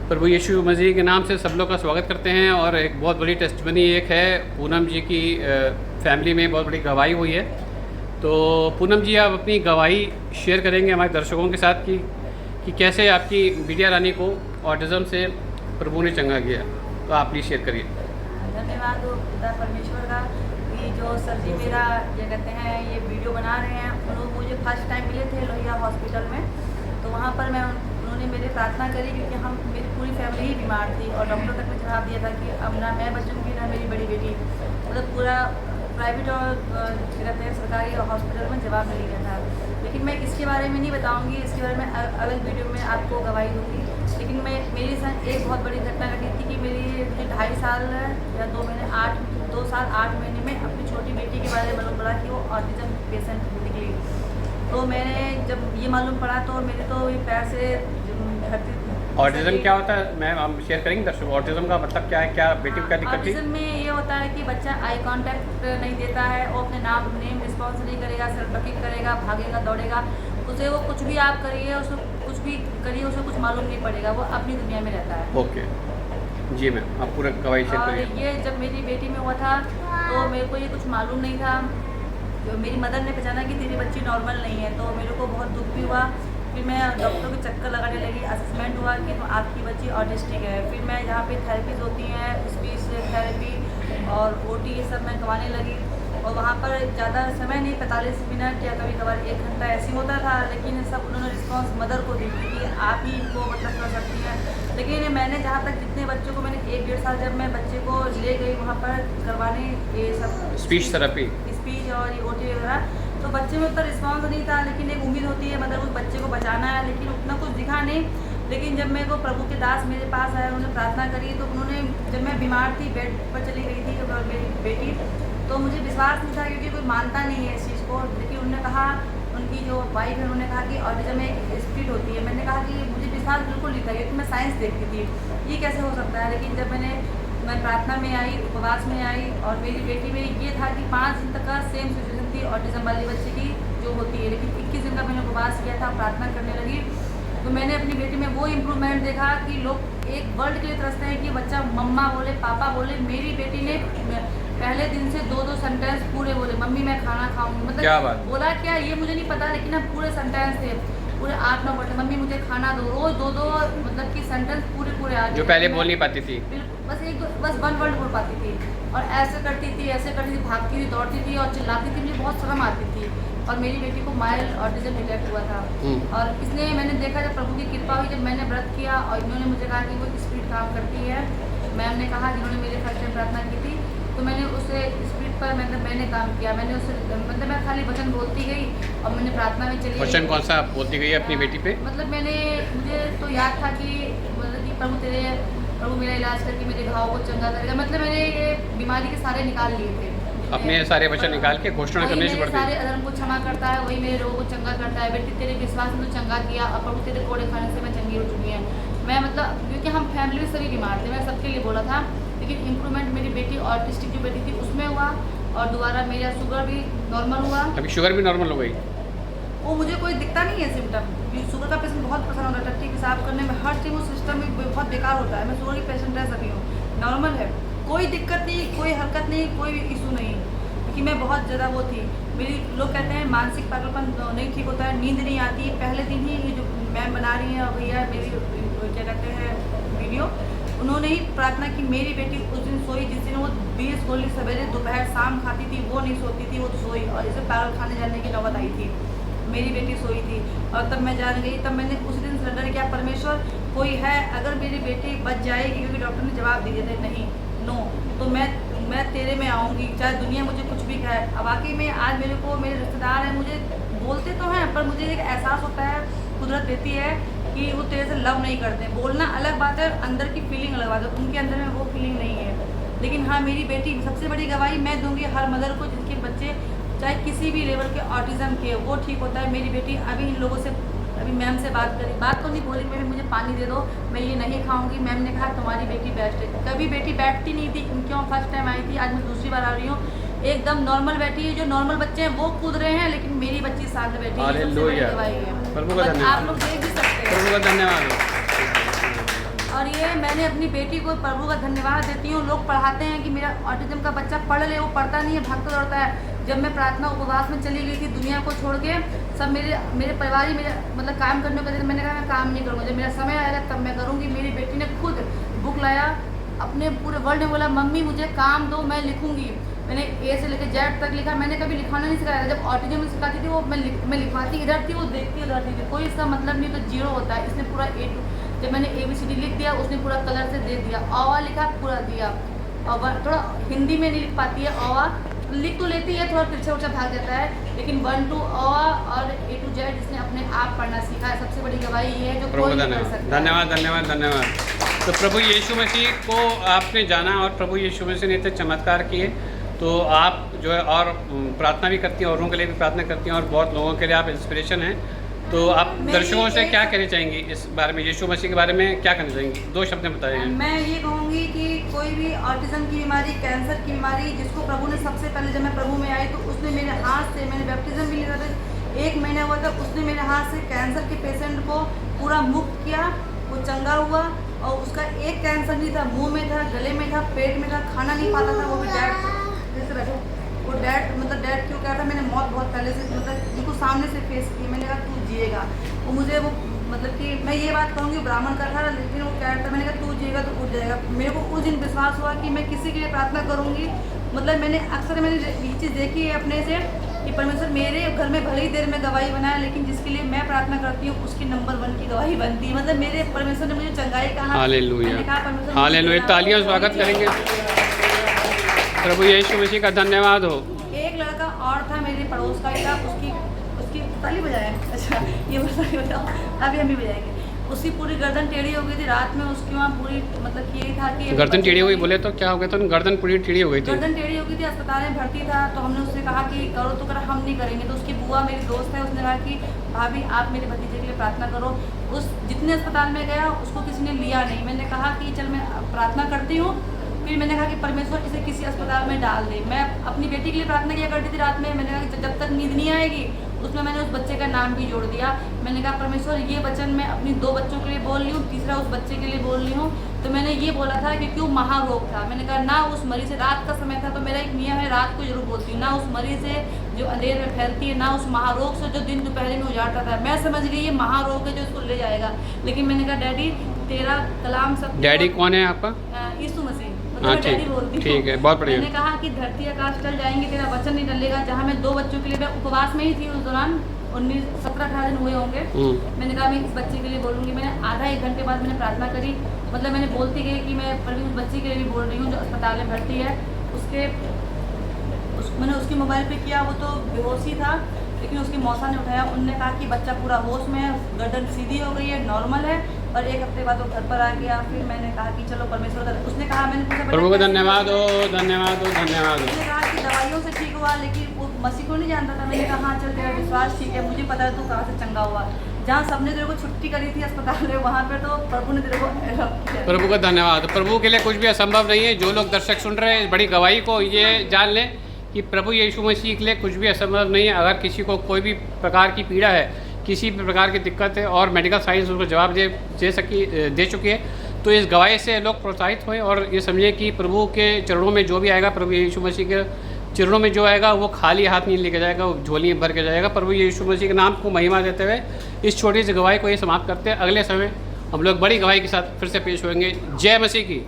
प्रभु यीशु मसीह के नाम से सब लोग का स्वागत करते हैं। और एक बहुत बड़ी टेस्टमनी एक है, पूनम जी की फैमिली में बहुत बड़ी गवाही हुई है। तो पूनम जी, आप अपनी गवाही शेयर करेंगे हमारे दर्शकों के साथ कि कैसे आपकी बिटिया रानी को ऑटिज़म से प्रभु ने चंगा किया। तो आप प्लीज़ शेयर करिए। धन्यवाद हो पिता परमेश्वर का कि जो सर जी मेरा ये कहते हैं ये वीडियो बना रहे हैं। उन्होंने मुझे फर्स्ट टाइम मिले थे लोहिया हॉस्पिटल में, तो वहाँ पर उन्होंने मेरी प्रार्थना करी क्योंकि मेरी पूरी फैमिली ही बीमार थी और डॉक्टर तक ने जवाब दिया था कि अब ना मैं बचूंगी ना मेरी बड़ी बेटी। मतलब पूरा प्राइवेट और कहते हैं सरकारी हॉस्पिटल में जवाब मिल गया था। लेकिन मैं इसके बारे में नहीं बताऊंगी, इसके बारे में अलग वीडियो में आपको गवाही दूंगी। लेकिन मेरे साथ एक बहुत बड़ी घटना घटी थी कि मुझे 2.5 साल या 2 साल 8 महीने में अपनी छोटी बेटी के बारे में मालूम पड़ा कि वो ऑटिज़म पेशेंट निकली। तो मैंने जब ये मालूम पड़ा तो मेरे तो ये पैर से ऑटिज़म क्या होता है मैम, हम शेयर करेंगे दर्शकों। ऑटिज़म का मतलब क्या है, क्या बेटी को क्या दिक्कत थी? ऑटिज़म में ये होता है कि बच्चा आई कांटेक्ट नहीं देता है, वो अपने नेम रिस्पॉन्स नहीं करेगा, सेल्फ टॉकिंग करेगा, भागेगा दौड़ेगा, उसे वो कुछ भी आप करिए, उसे कुछ भी करिए, उसे कुछ मालूम नहीं पड़ेगा, वो अपनी दुनिया में रहता है। ओके जी मैम, आप पूरा गवाही शेयर और करिए। ये जब मेरी बेटी में हुआ था तो मेरे को ये कुछ मालूम नहीं था। जो मेरी मदर ने पहचाना कि तेरी बच्ची नॉर्मल नहीं है, तो मेरे को बहुत दुख भी हुआ। फिर मैं डॉक्टर के चक्कर लगाने लगी, असेसमेंट हुआ कि तो आपकी बच्ची ऑटिस्टिक है। फिर मैं जहाँ पे थेरेपीज होती हैं, स्पीच थेरेपी और ओटी ये सब मैं करवाने लगी। और वहाँ पर ज़्यादा समय नहीं, 45 मिनट या कभी कभार 1 घंटा ऐसे होता था। लेकिन सब उन्होंने रिस्पॉन्स मदर को दी कि आप ही इनको मतलब कर सकती हैं। लेकिन मैंने जहाँ तक जितने बच्चों को मैंने 1-1.5 साल जब मैं बच्चे को ले गई वहाँ पर करवाने ये सब स्पीच थेरेपी, स्पीच और ये ओटी वगैरह, तो बच्चे में उतना रिस्पॉन्स नहीं था। लेकिन एक उम्मीद होती है मतलब उस बच्चे को बचाना है, लेकिन उतना कुछ दिखा नहीं। लेकिन जब मेरे को प्रभु के दास मेरे पास आए, उन्होंने प्रार्थना करी, तो उन्होंने जब मैं बीमार थी, बेड पर चली गई थी और मेरी बेटी, तो मुझे विश्वास नहीं था क्योंकि कोई मानता नहीं है इस चीज़ को। लेकिन उन्होंने कहा, उनकी जो वाइफ है उन्होंने कहा कि ऑटिज़म में एक स्पीड होती है। मैंने कहा कि मुझे विश्वास बिल्कुल नहीं था क्योंकि मैं साइंस देखती थी, ये कैसे हो सकता है। लेकिन जब मैं प्रार्थना में आई, उपवास में आई, और मेरी बेटी में ये था कि 5 दिन तक का सेम सिचुएशन थी ऑटिज़म वाली बच्चे की जो होती है। लेकिन 21 दिन का मैंने उपवास किया था, प्रार्थना करने लगी, तो मैंने अपनी बेटी में वो इम्प्रूवमेंट देखा कि लोग एक वर्ड के लिए तरसते हैं कि बच्चा मम्मा बोले, पापा बोले। मेरी बेटी ने पहले दिन से 2-2 सेंटेंस पूरे बोले, मम्मी मैं खाना खाऊंगी। मतलब क्या बात? बोला क्या ये मुझे नहीं पता, लेकिन अब पूरे सेंटेंस थे, पूरे 8-9 वर्ड, मम्मी मुझे खाना दो, रोज 2-2 मतलब कि सेंटेंस पूरे आ गए। जो पहले बोल नहीं पाती थी, बस 1 वर्ड बोल पाती थी और ऐसे करती थी, भागती थी, दौड़ती थी और चिल्लाती थी। मुझे बहुत शर्म आती थी। और मेरी बेटी को माइल्ड ऑटिज़म डिटेक्ट हुआ था। और इसलिए मैंने देखा जब प्रभु की कृपा हुई, जब मैंने व्रत किया और इन्होंने मुझे कहा कि वो स्पीड काम करती है। मैम ने कहा, जिन्होंने मेरे फर्स्ट टाइम प्रार्थना की थी, तो मैंने उसे स्पीड पर मैंने काम किया। मैंने उसे मतलब मैं खाली वचन बोलती गई और मैंने प्रार्थना में चली। वचन कौन सा बोलती गई अपनी बेटी पे? मतलब मुझे तो याद था कि मतलब कि प्रभु मेरा इलाज करके मेरे घाव को चंगा करेगा। मतलब मैंने ये बीमारी के सारे निकाल लिए थे, अपने सारे वचन निकाल के घोषणा करने से पड़ती सारे अधर्म को क्षमा करता है, वही मेरे रोगों को चंगा करता है। बेटी तेरे विश्वास में तो चंगा किया और प्रभु तेरे कोड़े खाने से मैं चंगी हो चुकी है। मैं मतलब क्योंकि हम फैमिली में सभी बीमार थे, मैं सबके लिए बोला था। लेकिन इम्प्रूवमेंट मेरी बेटी ऑटिस्टिक जो बेटी थी उसमें हुआ और दोबारा मेरा शुगर भी नॉर्मल हुआ। अभी शुगर भी नॉर्मल हो गई? वो मुझे कोई दिखता नहीं है सिम्टम। शुगर का पेशेंट बहुत पसंद होता है, टट्टी पेशाब करने में हर चीज़ वो सिस्टम में बहुत बेकार होता है। मैं शुगर की पेशेंट रह सकी हूँ, नॉर्मल है, कोई दिक्कत नहीं, कोई हरकत नहीं, कोई भी इशू नहीं। क्योंकि मैं बहुत ज़्यादा वो थी, मेरी लोग कहते हैं मानसिक पागलपन नहीं ठीक होता है, नींद नहीं आती। पहले दिन ही ये जो मैम बना रही हैं भैया मेरी क्या कहते हैं वीडियो, उन्होंने ही प्रार्थना की। मेरी बेटी उस दिन सोई जिस दिन वो 20 गोली सवेरे दोपहर शाम खाती थी, वो नहीं सोती थी, वो सोई और इसे पागल खाने जाने की नौबत आई थी। मेरी बेटी सोई थी और तब मैं जान गई। तब मैंने उस दिन सरेंडर किया, परमेश्वर कोई है, अगर मेरी बेटी बच जाएगी, क्योंकि डॉक्टर ने जवाब दिए थे नहीं नो, तो मैं तेरे में आऊँगी चाहे दुनिया मुझे कुछ भी कहे। अब वाकई में आज मेरे रिश्तेदार हैं, मुझे बोलते तो हैं पर मुझे एक एहसास होता है, कुदरत देती है कि वो तेरे से लव नहीं करते। बोलना अलग बात है, अंदर की फीलिंग अलग बात है, उनके अंदर में वो फीलिंग नहीं है। लेकिन हाँ, मेरी बेटी सबसे बड़ी गवाही मैं दूंगी हर मदर को जिनके बच्चे चाहे किसी भी लेवल के ऑटिज़म के, वो ठीक होता है। मेरी बेटी अभी इन लोगों से, अभी मैम से बात करी, बात तो नहीं बोली, मैंने मुझे पानी दे दो, मैं ये नहीं खाऊंगी। मैम ने कहा तुम्हारी बेटी बेस्ट है। कभी बेटी बैठती नहीं थी, क्यों फर्स्ट टाइम आई थी, आज मैं दूसरी बार आ रही हूँ, एकदम नॉर्मल बैठी है। जो नॉर्मल बच्चे हैं वो कूद रहे हैं, लेकिन मेरी बच्ची साथ बैठी है। सबसे बड़ी गवाही है। आप लोग देख भी सकते हैं। धन्यवाद। और ये मैंने अपनी बेटी को प्रभु का धन्यवाद देती हूँ। लोग पढ़ाते हैं कि मेरा ऑटिज्म का बच्चा पढ़ ले, वो पढ़ता नहीं है, भागता दौड़ता है। जब मैं प्रार्थना उपवास में चली गई थी दुनिया को छोड़ के, सब मेरे परिवार ही मेरे मतलब काम करने को कहते थे। मैंने कहा मैं काम नहीं करूँगा, जब मेरा समय आएगा तब मैं करूँगी। मेरी बेटी ने खुद बुक लाया, अपने पूरे वर्ल्ड में बोला मम्मी मुझे काम दो, मैं लिखूँगी। मैंने ए से लेकर जेड तक लिखा। मैंने कभी लिखाना नहीं सिखाया। जब ऑटिज्म में सिखाती थी वो मैं लिखवाती इधर थी, वो देखती उधर थी। कोई इसका मतलब नहीं तो जीरो होता है। इसने पूरा जब मैंने ABCD लिख दिया, उसने पूरा कलर से दे दिया। औवा लिखा, पूरा दिया। और थोड़ा हिंदी में नहीं लिख पाती है, औवा लिख तो लेती है, थोड़ा तिरछा उर्छा भाग जाता है, लेकिन 1 to औवा और A to Z इसने अपने आप पढ़ना सीखा है। सबसे बड़ी गवाही ये है जो कोई नहीं कर सकता। धन्यवाद धन्यवाद धन्यवाद। तो प्रभु यीशु मसीह को आपने जाना और प्रभु यीशु मसीह ने इतने चमत्कार किए, तो आप जो है और प्रार्थना भी करती हैं, औरों के लिए भी प्रार्थना करती हैं और बहुत लोगों के लिए आप इंस्पिरेशन हैं। तो आप दर्शकों से क्या कहना चाहेंगी इस बारे में, यीशु मसीह के बारे में क्या कहना चाहेंगी? 2 शब्द में बताइए। मैं ये कहूँगी कि कोई भी ऑटिज्म की बीमारी, कैंसर की बीमारी, जिसको प्रभु ने सबसे पहले जब मैं प्रभु में आई तो उसने मेरे हाथ से, मैंने बैप्टिज्म भी लिया था, 1 महीना हुआ था, उसने मेरे हाथ से कैंसर के पेशेंट को पूरा मुक्त किया, वो चंगा हुआ। और उसका एक कैंसर नहीं था, मुंह में था, गले में था, पेट में था, खाना नहीं पाता था, वो भी डैड जैसे रखो वो डैड क्यों कहा था। मैंने मौत बहुत पहले से मतलब उनको सामने से फेस की। मैंने कहा तू जिएगा। वो मुझे वो मतलब कि मैं ये बात कहूँगी ब्राह्मण का था, लेकिन वो क्या था, मैंने कहा तू जिएगा तो उठ जाएगा। मेरे को उस दिन विश्वास हुआ कि मैं किसी के लिए प्रार्थना करूँगी। मतलब मैंने ये चीज़ देखी है अपने से कि परमेश्वर मेरे घर में भले ही देर में गवाही बनाया, लेकिन जिसके लिए मैं प्रार्थना करती हूँ उसकी नंबर 1 की गवाही बनती है। मतलब मेरे परमेश्वर ने मुझे चंगाई कहा। Hallelujah hallelujah. तालियां स्वागत करेंगे प्रभु यीशु मसीह का। धन्यवाद हो। एक लड़का और था मेरे पड़ोस का ही था, उसकी ताली बजाया। अच्छा ये बताओ, अभी हम भी बजाएंगे। उसकी पूरी गर्दन टेढ़ी हो गई थी। रात में उसकी वहाँ पूरी मतलब कि यही था कि गर्दन टेढ़ी हो गई। बोले तो क्या हो गया था? गर्दन पूरी टेढ़ी हो गई थी। गर्दन टेढ़ी हो गई थी, अस्पताल में भर्ती था। तो हमने उससे कहा कि करो तो करो, हम नहीं करेंगे। तो उसकी बुआ मेरी दोस्त है, उसने कहा कि भाभी आप मेरे भतीजे के लिए प्रार्थना करो। उस जितने अस्पताल में गया उसको किसी ने लिया नहीं। मैंने कहा कि चल मैं प्रार्थना करती हूँ। फिर मैंने कहा कि परमेश्वर इसे किसी अस्पताल में डाल दे। मैं अपनी बेटी के लिए प्रार्थना किया करती थी रात में। मैंने कहा कि जब तक नींद नहीं आएगी, उसमें मैंने उस बच्चे का नाम भी जोड़ दिया। मैंने कहा परमेश्वर ये वचन मैं अपनी 2 बच्चों के लिए बोल रही हूँ, तीसरा उस बच्चे के लिए बोल रही हूँ। तो मैंने ये बोला था कि क्यों महारोग था। मैंने कहा ना उस मरीज से, रात का समय था तो मेरा एक नियम है रात को जरूर बोलती हूँ, ना उस मरीज से जो अंधेर में फैलती है, ना उस महारोग से जो दिन दोपहर में उजाड़ता था। मैं समझ गई ये महारोग है जो इसको ले जाएगा। लेकिन मैंने कहा डैडी तेरा कलाम सब। डैडी कौन है आपका? यीशु मसीह। हाँ ठीक है, बहुत बढ़िया। मैंने कहा कि धरती आकाश टल जाएंगे, तेरा वचन नहीं टलेगा। जहाँ मैं 2 बच्चों के लिए, मैं उपवास में ही थी उस दौरान, 17-18 दिन हुए होंगे। मैंने कहा मैं इस बच्चे के लिए बोलूँगी। मैंने आधा 1 घंटे बाद मैंने प्रार्थना करी। मतलब मैंने बोलती गई कि मैं उस बच्चे के लिए भी बोल रही हूँ जो अस्पताल में भर्ती है। मैंने उसकी मोबाइल पे किया, वो तो बेहोश ही था, लेकिन उसकी मौसा ने उठाया। उनने कहा कि बच्चा पूरा होश में है, गर्दन सीधी हो गई है, नॉर्मल है। और 1 हफ्ते बाद वो घर पर आ गया। फिर मैंने कहा कि चलो परमेश्वर का, उसने कहा, मैंने पूछा प्रभु को धन्यवाद हो, धन्यवाद हो, धन्यवाद हो। उसने कहा कि दवाइयों से ठीक हुआ, लेकिन वो मसीह को नहीं जानता था। मैंने कहा हाँ चल तेरा विश्वास ठीक है, मुझे पता है तू कहाँ से चंगा हुआ। जहाँ सबने तेरे को छुट्टी करी थी अस्पताल में, वहाँ पे तो प्रभु ने तेरे को हेल्प किया। प्रभु का धन्यवाद। प्रभु के लिए कुछ भी असंभव नहीं है। जो लोग दर्शक सुन रहे हैं इस बड़ी गवाही को ये जान लें कि प्रभु यीशु मसीह के लिए कुछ भी असंभव नहीं है। अगर किसी को कोई भी प्रकार की पीड़ा है, किसी भी प्रकार की दिक्कत है और मेडिकल साइंस उसको जवाब दे चुकी है, तो इस गवाही से लोग प्रोत्साहित हुए और ये समझे कि प्रभु के चरणों में जो भी आएगा, प्रभु यीशु मसीह के चरणों में जो आएगा वो खाली हाथ नहीं लेके जाएगा, वो झोली भर के जाएगा। प्रभु यीशु मसीह के नाम को महिमा देते हुए इस छोटी सी गवाही को ये समाप्त करते हैं। अगले समय हम लोग बड़ी गवाही के साथ फिर से पेश होंगे। जय मसीह की।